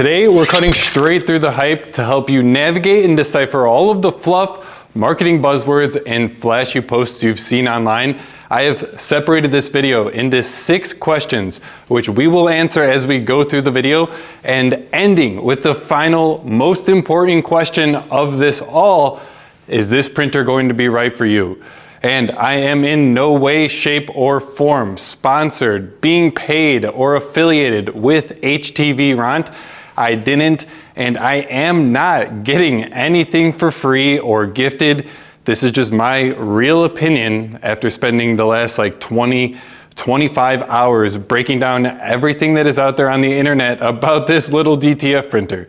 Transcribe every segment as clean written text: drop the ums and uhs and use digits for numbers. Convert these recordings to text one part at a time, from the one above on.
Today, we're cutting straight through the hype to help you navigate and decipher all of the fluff, marketing buzzwords, and flashy posts you've seen online. I have separated this video into 6 questions, which we will answer as we go through the video, and ending with the final, most important question of this all: is this printer going to be right for you? And I am in no way, shape, or form sponsored, being paid, or affiliated with HTVRont. I didn't, and I am not getting anything for free or gifted. This is just my real opinion after spending the last 25 hours breaking down everything that is out there on the internet about this little DTF printer.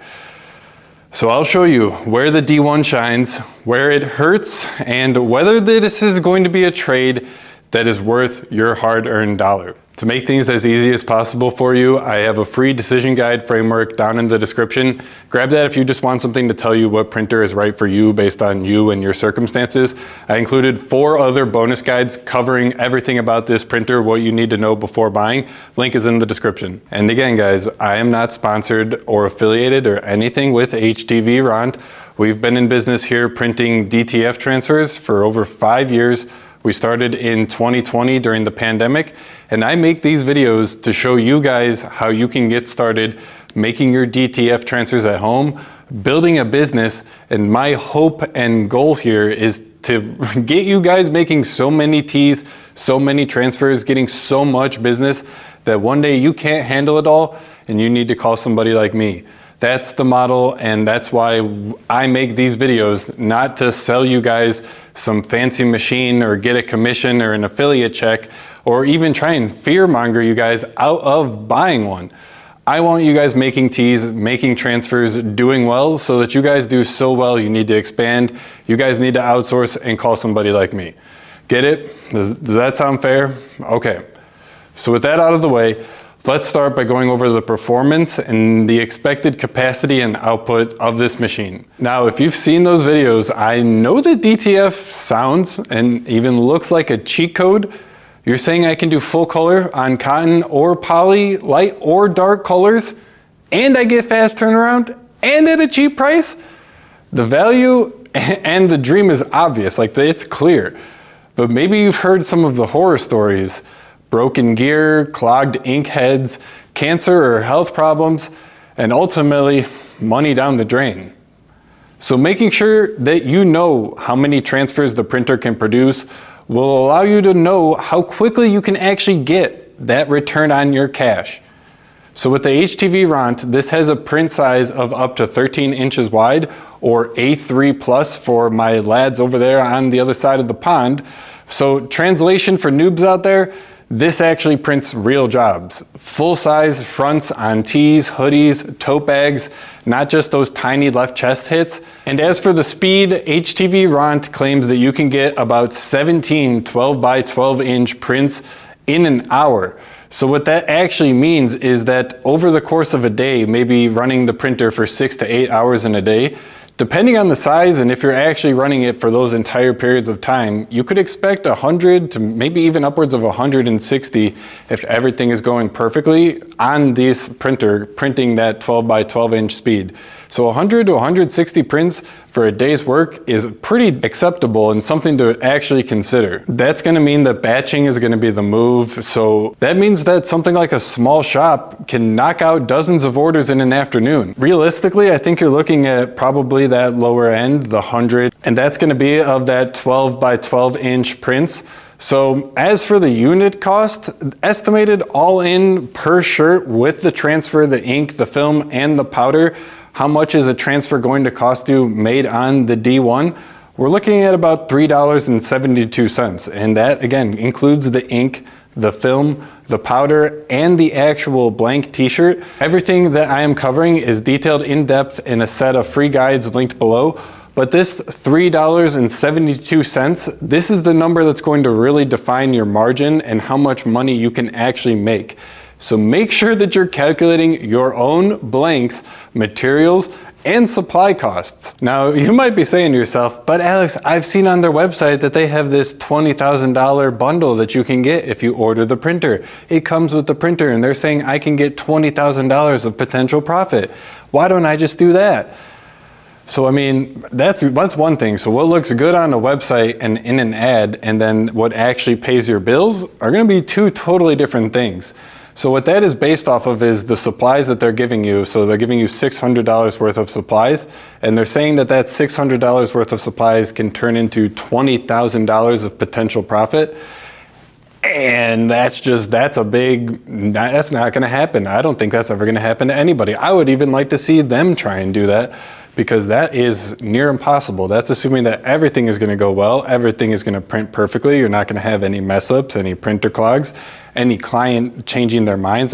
So I'll show you where the D1 shines, where it hurts, and whether this is going to be a trade that is worth your hard-earned dollar. To make things as easy as possible for you, I have a free decision guide framework down in the description. Grab that if you just want something to tell you what printer is right for you based on you and your circumstances. I included 4 other bonus guides covering everything about this printer, what you need to know before buying. Link is in the description. And again, guys, I am not sponsored or affiliated or anything with HTVRont. We've been in business here printing DTF transfers for over 5 years. We started in 2020 during the pandemic, and I make these videos to show you guys how you can get started making your DTF transfers at home, building a business, and my hope and goal here is to get you guys making so many tees, so many transfers, getting so much business that one day you can't handle it all and you need to call somebody like me. That's the model, and that's why I make these videos, not to sell you guys some fancy machine or get a commission or an affiliate check, or even try and fearmonger you guys out of buying one. I want you guys making tees, making transfers, doing well, so that you guys do so well you need to expand. You guys need to outsource and call somebody like me. Get it? Does that sound fair? Okay. So with that out of the way, let's start by going over the performance and the expected capacity and output of this machine. Now, if you've seen those videos, I know that DTF sounds and even looks like a cheat code. You're saying I can do full color on cotton or poly, light or dark colors, and I get fast turnaround and at a cheap price? The value and the dream is obvious, it's clear. But maybe you've heard some of the horror stories: broken gear, clogged ink heads, cancer or health problems, and ultimately money down the drain. So making sure that you know how many transfers the printer can produce will allow you to know how quickly you can actually get that return on your cash. So with the HTVRont, this has a print size of up to 13 inches wide, or A3 plus for my lads over there on the other side of the pond. So translation for noobs out there: this actually prints real jobs. Full-size fronts on tees, hoodies, tote bags, not just those tiny left chest hits. And as for the speed, HTVRont claims that you can get about 17 12 by 12 inch prints in an hour. So what that actually means is that over the course of a day, maybe running the printer for 6 to 8 hours in a day, depending on the size, and if you're actually running it for those entire periods of time, you could expect 100 to maybe even upwards of 160 if everything is going perfectly on this printer, printing that 12 by 12 inch speed. So 100 to 160 prints for a day's work is pretty acceptable and something to actually consider. That's going to mean that batching is going to be the move. So that means that something like a small shop can knock out dozens of orders in an afternoon. Realistically, I think you're looking at probably that lower end, the 100, and that's going to be of that 12 by 12 inch prints. So as for the unit cost, estimated all in per shirt with the transfer, the ink, the film, and the powder, how much is a transfer going to cost you made on the D1? We're looking at about $3.72, and that again includes the ink, the film, the powder, and the actual blank t-shirt. Everything that I am covering is detailed in depth in a set of free guides linked below. But this $3.72, this is the number that's going to really define your margin and how much money you can actually make. So make sure that you're calculating your own blanks, materials, and supply costs. Now, you might be saying to yourself, but Alex, I've seen on their website that they have this $20,000 bundle that you can get if you order the printer. It comes with the printer, and they're saying I can get $20,000 of potential profit. Why don't I just do that? So I mean, that's one thing. So what looks good on a website and in an ad, and then what actually pays your bills are going to be two totally different things. So what that is based off of is the supplies that they're giving you. So they're giving you $600 worth of supplies, and they're saying that that $600 worth of supplies can turn into $20,000 of potential profit. And that's not going to happen. I don't think that's ever going to happen to anybody. I would even like to see them try and do that, because that is near impossible. That's assuming that everything is going to go well, everything is going to print perfectly, you're not going to have any mess ups, any printer clogs, any client changing their minds,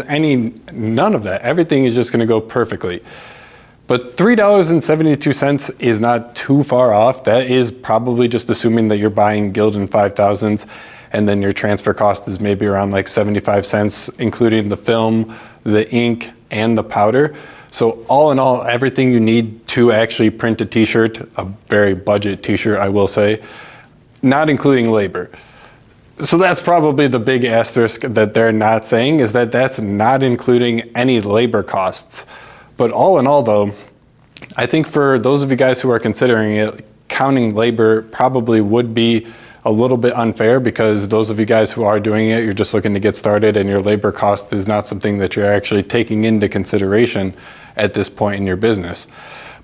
none of that. Everything is just going to go perfectly. But $3.72 is not too far off. That is probably just assuming that you're buying Gildan 5000s, and then your transfer cost is maybe around like 75 cents, including the film, the ink, and the powder. So all in all, everything you need to actually print a t-shirt, a very budget t-shirt, I will say, not including labor. So that's probably the big asterisk that they're not saying, is that that's not including any labor costs. But all in all though, I think for those of you guys who are considering it, counting labor probably would be a little bit unfair, because those of you guys who are doing it, you're just looking to get started, and your labor cost is not something that you're actually taking into consideration at this point in your business.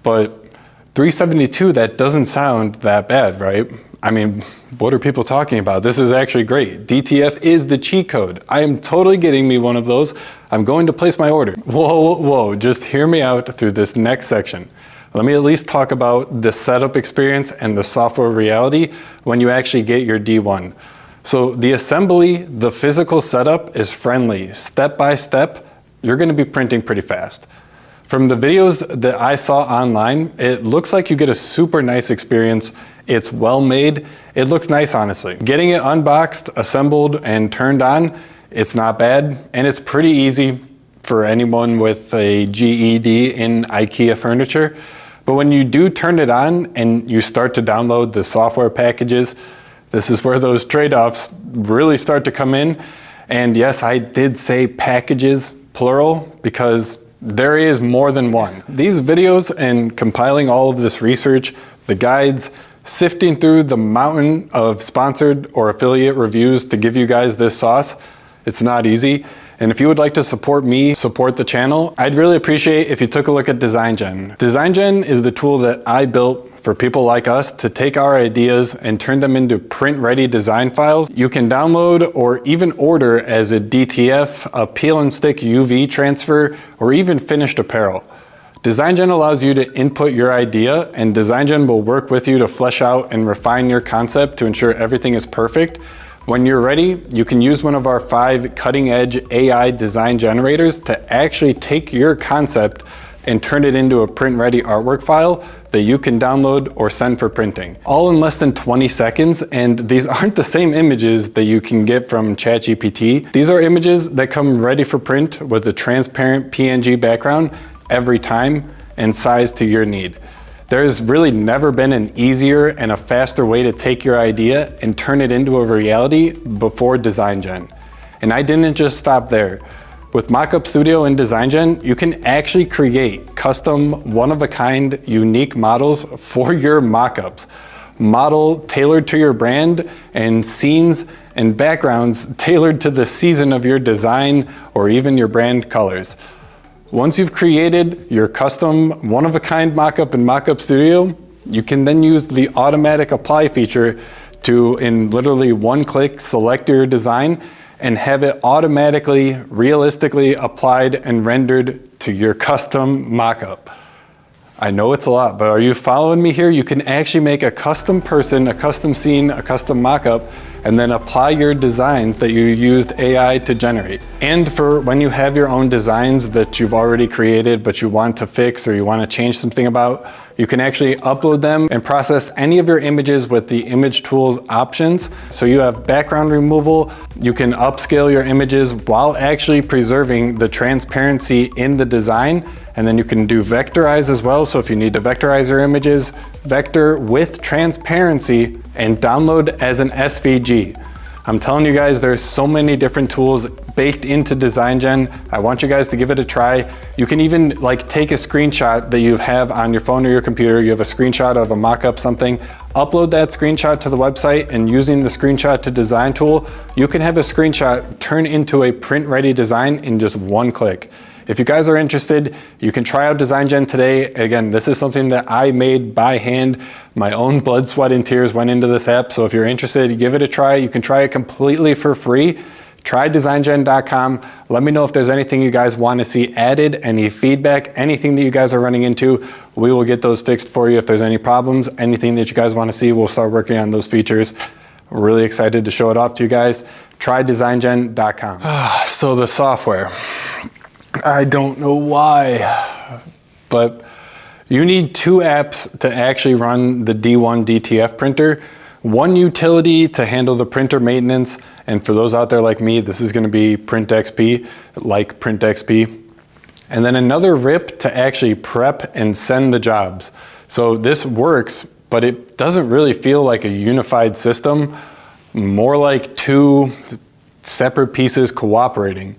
But $372, that doesn't sound that bad, right? I mean, what are people talking about? This is actually great. DTF is the cheat code. I am totally getting me one of those. I'm going to place my order. Whoa, just hear me out through this next section. Let me at least talk about the setup experience and the software reality when you actually get your D1. So the assembly, the physical setup is friendly. Step by step, you're going to be printing pretty fast. From the videos that I saw online, it looks like you get a super nice experience. It's well made. It looks nice, honestly. Getting it unboxed, assembled, and turned on, it's not bad, and it's pretty easy for anyone with a GED in IKEA furniture. But when you do turn it on and you start to download the software packages, this is where those trade-offs really start to come in. And yes, I did say packages, plural, because there is more than one. These videos and compiling all of this research, the guides, sifting through the mountain of sponsored or affiliate reviews to give you guys this sauce, it's not easy. And if you would like to support me, support the channel, I'd really appreciate if you took a look at DesignGen. DesignGen is the tool that I built for people like us to take our ideas and turn them into print-ready design files you can download or even order as a DTF, a peel and stick UV transfer, or even finished apparel. DesignGen allows you to input your idea, and DesignGen will work with you to flesh out and refine your concept to ensure everything is perfect. When you're ready, you can use one of our 5 cutting-edge AI design generators to actually take your concept and turn it into a print-ready artwork file that you can download or send for printing. All in less than 20 seconds, and these aren't the same images that you can get from ChatGPT. These are images that come ready for print with a transparent PNG background every time and size to your need. There's really never been an easier and a faster way to take your idea and turn it into a reality before DesignGen. And I didn't just stop there. With Mockup Studio and DesignGen, you can actually create custom, one-of-a-kind, unique models for your mockups. Model tailored to your brand, and scenes and backgrounds tailored to the season of your design or even your brand colors. Once you've created your custom one-of-a-kind mockup in Mockup Studio, you can then use the automatic apply feature to, in literally one click, select your design and have it automatically, realistically applied and rendered to your custom mockup. I know it's a lot, but are you following me here? You can actually make a custom person, a custom scene, a custom mockup, and then apply your designs that you used AI to generate. And for when you have your own designs that you've already created but you want to fix or you want to change something about, you can actually upload them and process any of your images with the image tools options. So you have background removal, you can upscale your images while actually preserving the transparency in the design. And then you can do vectorize as well. So if you need to vectorize your images, vector with transparency and download as an SVG. I'm telling you guys, there's so many different tools baked into DesignGen. I want you guys to give it a try. You can even like take a screenshot that you have on your phone or your computer. You have a screenshot of a mock-up something, upload that screenshot to the website, and using the screenshot to design tool, you can have a screenshot turn into a print ready design in just one click. If you guys are interested, you can try out DesignGen today. Again, this is something that I made by hand. My own blood, sweat, and tears went into this app. So if you're interested, give it a try. You can try it completely for free. Try DesignGen.com. Let me know if there's anything you guys want to see added, any feedback, anything that you guys are running into. We will get those fixed for you if there's any problems. Anything that you guys want to see, we'll start working on those features. We're really excited to show it off to you guys. Try DesignGen.com. So the software. I don't know why, but you need 2 apps to actually run the D1 DTF printer. One utility to handle the printer maintenance, and for those out there like me, this is going to be Print XP, like Print XP. And then another RIP to actually prep and send the jobs. So this works, but it doesn't really feel like a unified system, more like 2 separate pieces cooperating.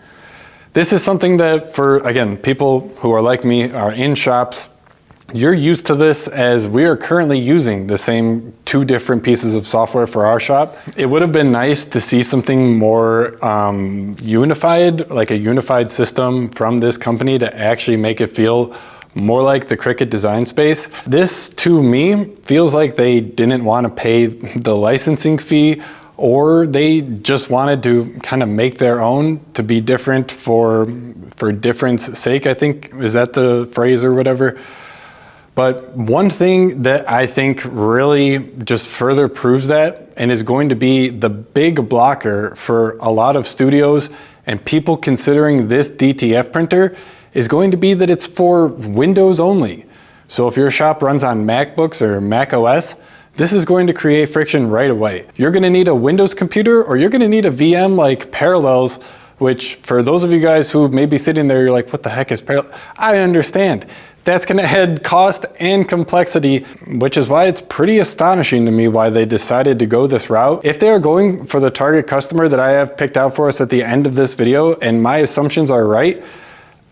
This is something that for, again, people who are like me, are in shops, you're used to this as we are currently using the same 2 different pieces of software for our shop. It would have been nice to see something more unified, like a unified system from this company to actually make it feel more like the Cricut design space. This, to me, feels like they didn't want to pay the licensing fee, or they just wanted to kind of make their own to be different for difference sake, I think. Is that the phrase or whatever? But one thing that I think really just further proves that, and is going to be the big blocker for a lot of studios and people considering this DTF printer, is going to be that it's for Windows only. So if your shop runs on MacBooks or Mac OS, this is going to create friction right away. You're going to need a Windows computer, or you're going to need a VM like Parallels, which for those of you guys who may be sitting there, you're like, what the heck is Parallels? I understand. That's going to add cost and complexity, which is why it's pretty astonishing to me why they decided to go this route. If they are going for the target customer that I have picked out for us at the end of this video, and my assumptions are right,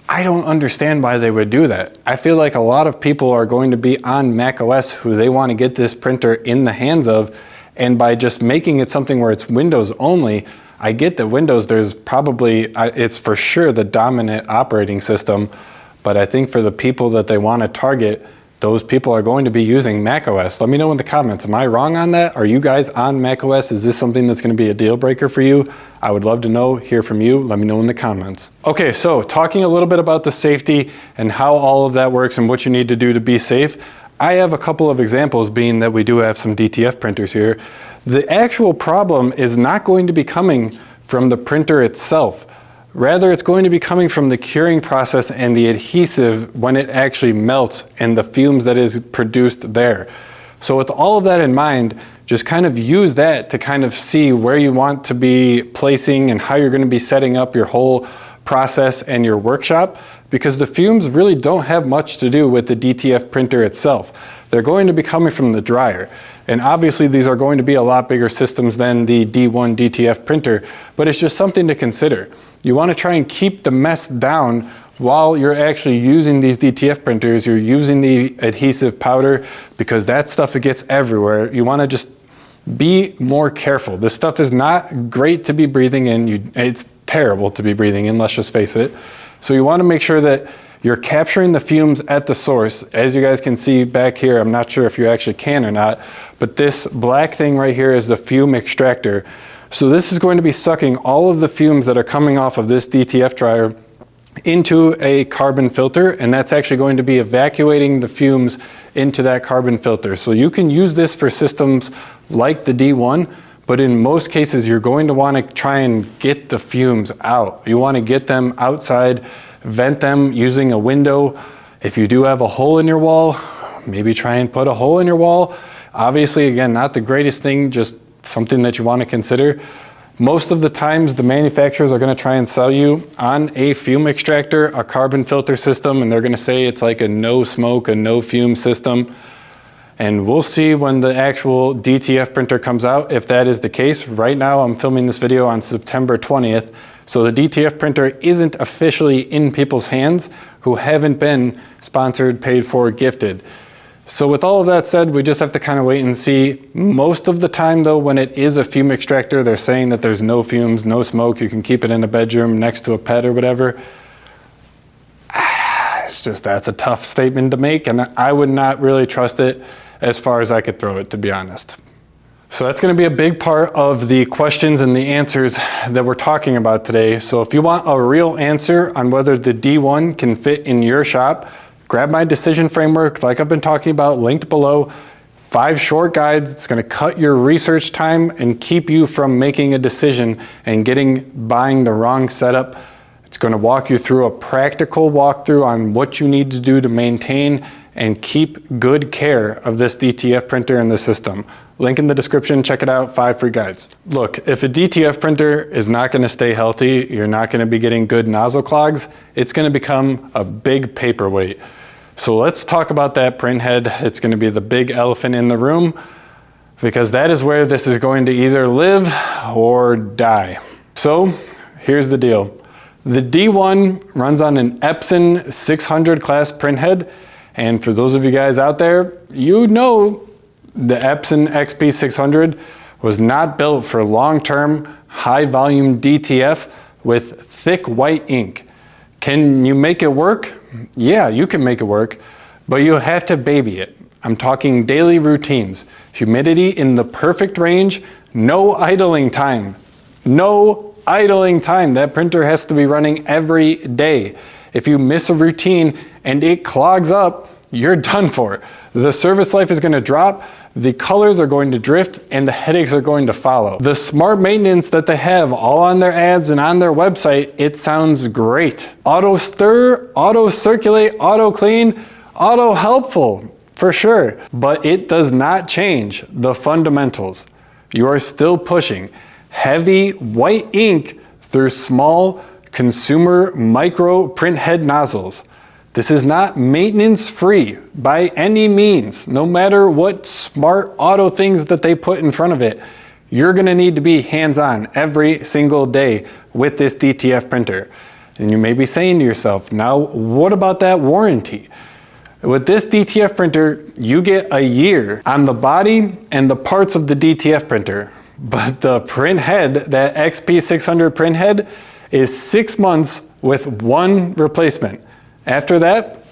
I don't understand why they would do that. I feel like a lot of people are going to be on Mac OS who they want to get this printer in the hands of, and by just making it something where it's Windows only, I get that Windows, there's probably, it's for sure the dominant operating system, but I think for the people that they want to target, those people are going to be using Mac OS. Let me know in the comments, am I wrong on that? Are you guys on Mac OS? Is this something that's going to be a deal breaker for you? I would love to know, hear from you. Let me know in the comments. Okay, so talking a little bit about the safety and how all of that works and what you need to do to be safe. I have a couple of examples, being that we do have some DTF printers here. The actual problem is not going to be coming from the printer itself. Rather, it's going to be coming from the curing process and the adhesive when it actually melts and the fumes that is produced there. So with all of that in mind, just kind of use that to kind of see where you want to be placing and how you're going to be setting up your whole process and your workshop, because the fumes really don't have much to do with the DTF printer itself. They're going to be coming from the dryer. And obviously these are going to be a lot bigger systems than the D1 DTF printer, but it's just something to consider. You want to try and keep the mess down while you're actually using these DTF printers. You're using the adhesive powder, because that stuff, it gets everywhere. You want to just be more careful. This stuff is not great to be breathing in. It's terrible to be breathing in, let's just face it. So you want to make sure that you're capturing the fumes at the source. As you guys can see back here, I'm not sure if you actually can or not, but this black thing right here is the fume extractor. So this is going to be sucking all of the fumes that are coming off of this DTF dryer into a carbon filter, and that's actually going to be evacuating the fumes into that carbon filter. So you can use this for systems like the D1, but in most cases you're going to want to try and get the fumes out. You want to get them outside, vent them using a window. If you do have a hole in your wall, maybe try and put a hole in your wall. Obviously, again, not the greatest thing, just something that you want to consider. Most of the times the manufacturers are going to try and sell you on a fume extractor, a carbon filter system, and they're going to say it's like a no smoke, a no fume system. And we'll see when the actual DTF printer comes out if that is the case. Right now I'm filming this video on September 20th. So the DTF printer isn't officially in people's hands who haven't been sponsored, paid for, gifted. So with all of that said, we just have to kind of wait and see. Most of the time though, when it is a fume extractor, they're saying that there's no fumes, no smoke, you can keep it in a bedroom next to a pet or whatever. It's just, that's a tough statement to make, and I would not really trust it as far as I could throw it, to be honest. So that's going to be a big part of the questions and the answers that we're talking about today. So if you want a real answer on whether the D1 can fit in your shop, grab my decision framework like I've been talking about, linked below. 5 short guides. It's going to cut your research time and keep you from making a decision and buying the wrong setup. It's going to walk you through a practical walkthrough on what you need to do to maintain and keep good care of this DTF printer in the system. Link in the description, check it out, 5 free guides. Look, if a DTF printer is not gonna stay healthy, you're not gonna be getting good nozzle clogs, it's gonna become a big paperweight. So let's talk about that print head. It's gonna be the big elephant in the room, because that is where this is going to either live or die. So here's the deal. The D1 runs on an Epson 600 class print head, and for those of you guys out there, you know the Epson XP600 was not built for long-term, high-volume DTF with thick white ink. Can you make it work? Yeah, you can make it work, but you have to baby it. I'm talking daily routines, humidity in the perfect range, no idling time. No idling time. That printer has to be running every day. If you miss a routine and it clogs up, you're done for. The service life is going to drop, the colors are going to drift, and the headaches are going to follow. The smart maintenance that they have all on their ads and on their website, it sounds great. Auto stir, auto circulate, auto clean, auto helpful, for sure. But it does not change the fundamentals. You are still pushing heavy white ink through small consumer micro print head nozzles. This is not maintenance free by any means. No matter what smart auto things that they put in front of it, you're gonna need to be hands-on every single day with this DTF printer. And you may be saying to yourself, now what about that warranty? With this DTF printer, you get a year on the body and the parts of the DTF printer. But the print head, that XP600 print head, is 6 months with 1 replacement. After that,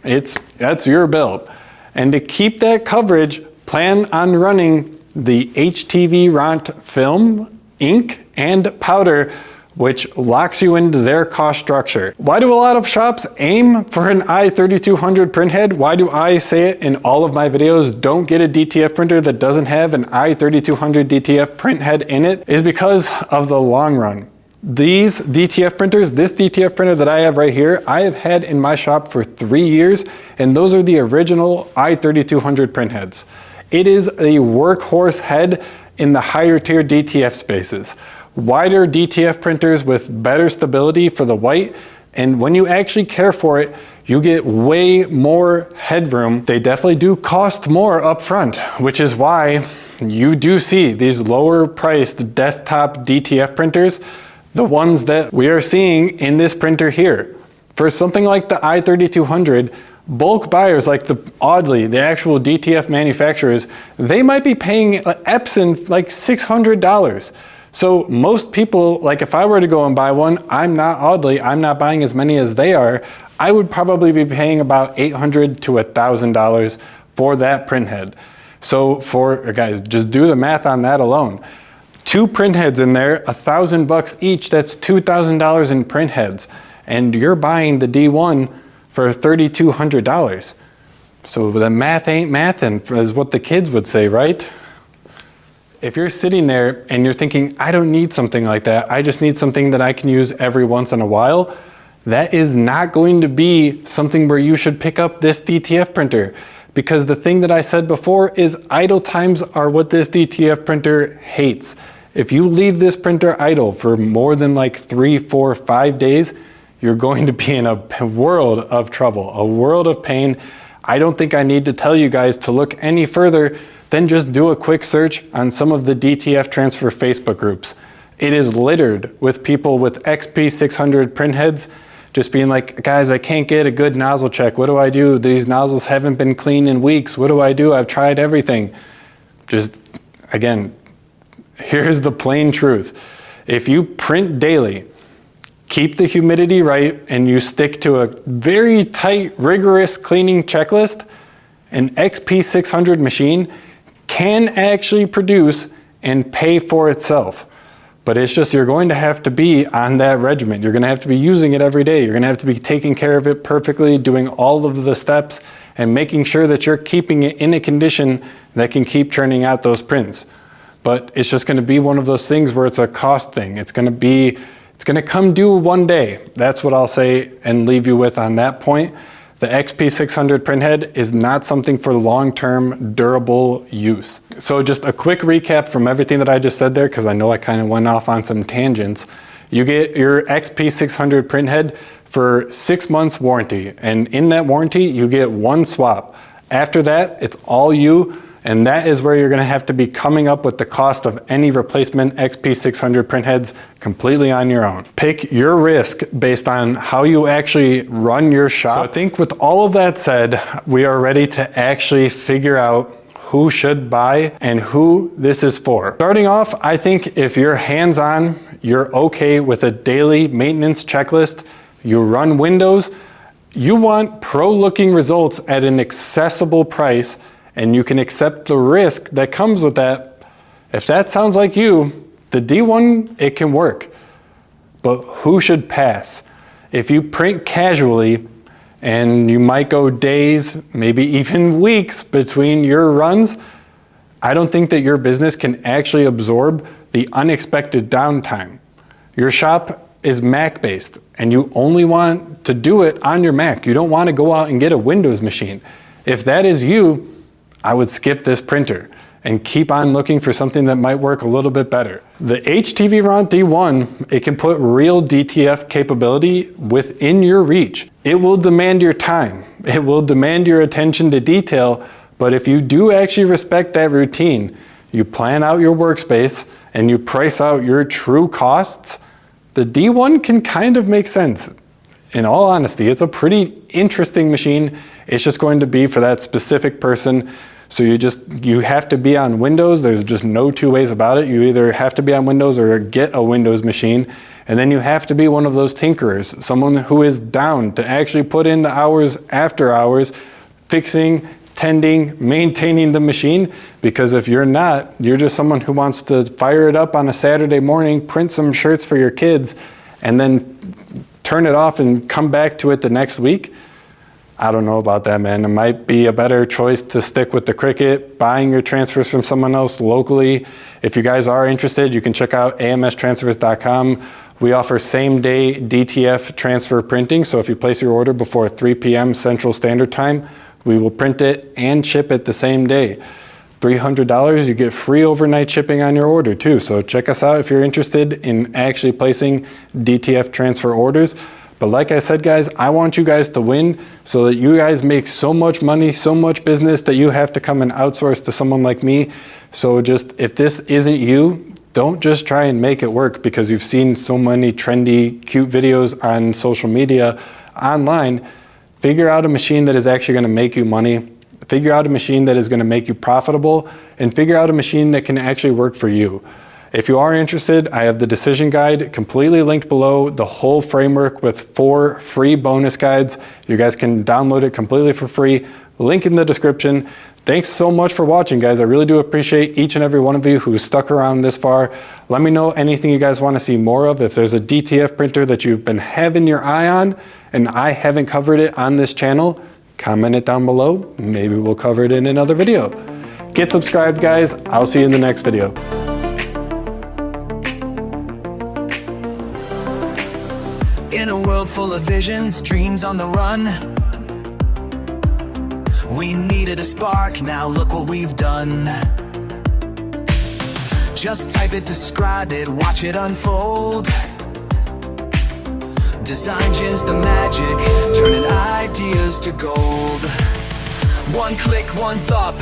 that's your bill. And to keep that coverage, plan on running the HTVRont film, ink, and powder, which locks you into their cost structure. Why do a lot of shops aim for an i3200 print head? Why do I say it in all of my videos? Don't get a DTF printer that doesn't have an i3200 DTF print head in it, is because of the long run. These DTF printers, this DTF printer that I have right here, I have had in my shop for 3 years, and those are the original i3200 print heads. It is a workhorse head in the higher tier DTF spaces. Wider DTF printers with better stability for the white, and when you actually care for it, you get way more headroom. They definitely do cost more up front, which is why you do see these lower priced desktop DTF printers, the ones that we are seeing in this printer here. For something like the i3200, bulk buyers like oddly, the actual DTF manufacturers, they might be paying Epson like $600. So most people, like if I were to go and buy one, I'm not buying as many as they are, I would probably be paying about $800 to $1,000 for that print head. So guys, just do the math on that alone. 2 print heads in there, $1,000 each, that's $2,000 in print heads. And you're buying the D1 for $3,200. So the math ain't mathin', is what the kids would say, right? If you're sitting there and you're thinking, I don't need something like that, I just need something that I can use every once in a while, that is not going to be something where you should pick up this DTF printer. Because the thing that I said before is idle times are what this DTF printer hates. If you leave this printer idle for more than like 3, 4, 5 days, you're going to be in a world of trouble, a world of pain. I don't think I need to tell you guys to look any further than just do a quick search on some of the DTF transfer Facebook groups. It is littered with people with XP600 print heads just being like, guys, I can't get a good nozzle check. What do I do? These nozzles haven't been cleaned in weeks. What do I do? I've tried everything. Just, again, here's the plain truth. If you print daily, keep the humidity right, and you stick to a very tight, rigorous cleaning checklist, an XP600 machine can actually produce and pay for itself. But it's just, you're going to have to be on that regimen. You're going to have to be using it every day. You're going to have to be taking care of it perfectly, doing all of the steps, and making sure that you're keeping it in a condition that can keep churning out those prints. But it's just going to be one of those things where it's a cost thing. It's going to come due one day. That's what I'll say and leave you with on that point. The XP600 printhead is not something for long-term durable use. So just a quick recap from everything that I just said there, because I know I kind of went off on some tangents. You get your XP600 printhead for 6 months warranty, and in that warranty you get one swap. After that, it's all you, and that is where you're going to have to be coming up with the cost of any replacement XP600 printheads completely on your own. Pick your risk based on how you actually run your shop. So I think with all of that said, we are ready to actually figure out who should buy and who this is for. Starting off, I think if you're hands-on, you're okay with a daily maintenance checklist, you run Windows, you want pro-looking results at an accessible price, and you can accept the risk that comes with that. If that sounds like you, the D1, it can work. But who should pass? If you print casually, and you might go days, maybe even weeks between your runs, I don't think that your business can actually absorb the unexpected downtime. Your shop is Mac-based, and you only want to do it on your Mac. You don't want to go out and get a Windows machine. If that is you, I would skip this printer and keep on looking for something that might work a little bit better. The HTVRont D1, it can put real DTF capability within your reach. It will demand your time. It will demand your attention to detail, but if you do actually respect that routine, you plan out your workspace and you price out your true costs, the D1 can kind of make sense. In all honesty, it's a pretty interesting machine. It's just going to be for that specific person. So you have to be on Windows. There's just no two ways about it. You either have to be on Windows or get a Windows machine. And then you have to be one of those tinkerers, someone who is down to actually put in the hours after hours, fixing, tending, maintaining the machine. Because if you're not, you're just someone who wants to fire it up on a Saturday morning, print some shirts for your kids, and then turn it off and come back to it the next week. I don't know about that, man. It might be a better choice to stick with the Cricut, buying your transfers from someone else locally. If you guys are interested, you can check out amstransfers.com. We offer same-day DTF transfer printing, so if you place your order before 3 p.m. Central Standard Time, we will print it and ship it the same day. $300, you get free overnight shipping on your order too. So check us out if you're interested in actually placing DTF transfer orders. But like I said, guys, I want you guys to win so that you guys make so much money, so much business that you have to come and outsource to someone like me. So just, if this isn't you, don't just try and make it work because you've seen so many trendy, cute videos on social media, online. Figure out a machine that is actually going to make you money. Figure out a machine that is going to make you profitable, and figure out a machine that can actually work for you. If you are interested, I have the decision guide completely linked below, the whole framework with 4 free bonus guides. You guys can download it completely for free. Link in the description. Thanks so much for watching, guys. I really do appreciate each and every one of you who stuck around this far. Let me know anything you guys want to see more of. If there's a DTF printer that you've been having your eye on and I haven't covered it on this channel, comment it down below. Maybe we'll cover it in another video. Get subscribed, guys. I'll see you in the next video. In a world full of visions, dreams on the run, we needed a spark, now look what we've done. Just type it, describe it, watch it unfold. DesignGen's the magic, turning ideas to gold. One click, one thought, the